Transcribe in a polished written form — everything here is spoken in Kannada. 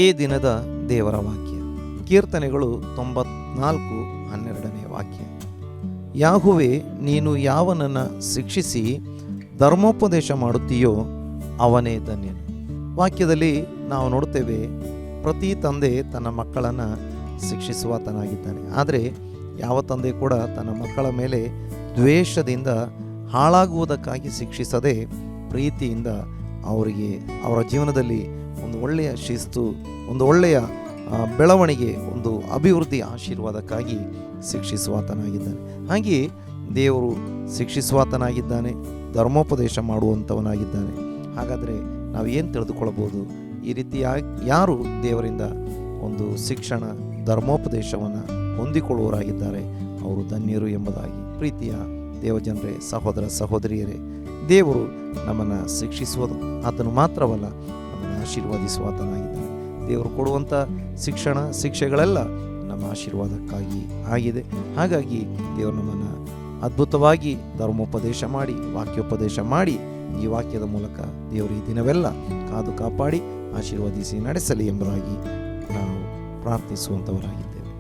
ಈ ದಿನದ ದೇವರ ವಾಕ್ಯ ಕೀರ್ತನೆಗಳು 94:12 ವಾಕ್ಯ. ಯಾಹುವೇ, ನೀನು ಯಾವನನ್ನು ಶಿಕ್ಷಿಸಿ ಧರ್ಮೋಪದೇಶ ಮಾಡುತ್ತೀಯೋ ಅವನೇ ಧನ್ಯನು. ವಾಕ್ಯದಲ್ಲಿ ನಾವು ನೋಡುತ್ತೇವೆ, ಪ್ರತಿ ತಂದೆ ತನ್ನ ಮಕ್ಕಳನ್ನು ಶಿಕ್ಷಿಸುವಾತನಾಗಿದ್ದಾನೆ. ಆದರೆ ಯಾವ ತಂದೆ ಕೂಡ ತನ್ನ ಮಕ್ಕಳ ಮೇಲೆ ದ್ವೇಷದಿಂದ ಹಾಳಾಗುವುದಕ್ಕಾಗಿ ಶಿಕ್ಷಿಸದೆ ಪ್ರೀತಿಯಿಂದ ಅವರಿಗೆ ಅವರ ಜೀವನದಲ್ಲಿ ಒಂದು ಒಳ್ಳೆಯ ಶಿಸ್ತು, ಒಂದು ಒಳ್ಳೆಯ ಬೆಳವಣಿಗೆ, ಒಂದು ಅಭಿವೃದ್ಧಿ ಆಶೀರ್ವಾದಕ್ಕಾಗಿ ಶಿಕ್ಷಿಸುವಾತನಾಗಿದ್ದಾನೆ. ಹಾಗೆಯೇ ದೇವರು ಶಿಕ್ಷಿಸುವಾತನಾಗಿದ್ದಾನೆ, ಧರ್ಮೋಪದೇಶ ಮಾಡುವಂಥವನಾಗಿದ್ದಾನೆ. ಹಾಗಾದರೆ ನಾವು ಏನು ತಿಳಿದುಕೊಳ್ಳಬಹುದು? ಈ ರೀತಿಯಾಗಿ ಯಾರು ದೇವರಿಂದ ಒಂದು ಶಿಕ್ಷಣ, ಧರ್ಮೋಪದೇಶವನ್ನು ಹೊಂದಿಕೊಳ್ಳುವವರಾಗಿದ್ದಾರೆ ಅವರು ಧನ್ಯರು ಎಂಬುದಾಗಿ. ಪ್ರೀತಿಯ ದೇವಜನರೇ, ಸಹೋದರ ಸಹೋದರಿಯರೇ, ದೇವರು ನಮ್ಮನ್ನು ಶಿಕ್ಷಿಸುವುದು ಆತನು ಮಾತ್ರವಲ್ಲ, ನಮ್ಮನ್ನು ಆಶೀರ್ವದಿಸುವಾತನಾಗಿದ್ದಾನೆ. ದೇವರು ಕೊಡುವಂಥ ಶಿಕ್ಷೆಗಳೆಲ್ಲ ನಮ್ಮ ಆಶೀರ್ವಾದಕ್ಕಾಗಿ ಆಗಿದೆ. ಹಾಗಾಗಿ ದೇವರು ನಮ್ಮನ್ನು ಅದ್ಭುತವಾಗಿ ಧರ್ಮೋಪದೇಶ ಮಾಡಿ, ವಾಕ್ಯೋಪದೇಶ ಮಾಡಿ, ಈ ವಾಕ್ಯದ ಮೂಲಕ ದೇವರು ಈ ದಿನವೆಲ್ಲ ಕಾದು ಕಾಪಾಡಿ ಆಶೀರ್ವದಿಸಿ ನಡೆಸಲಿ ಎಂಬುದಾಗಿ ನಾವು ಪ್ರಾರ್ಥಿಸುವಂಥವರಾಗಿದ್ದೇವೆ.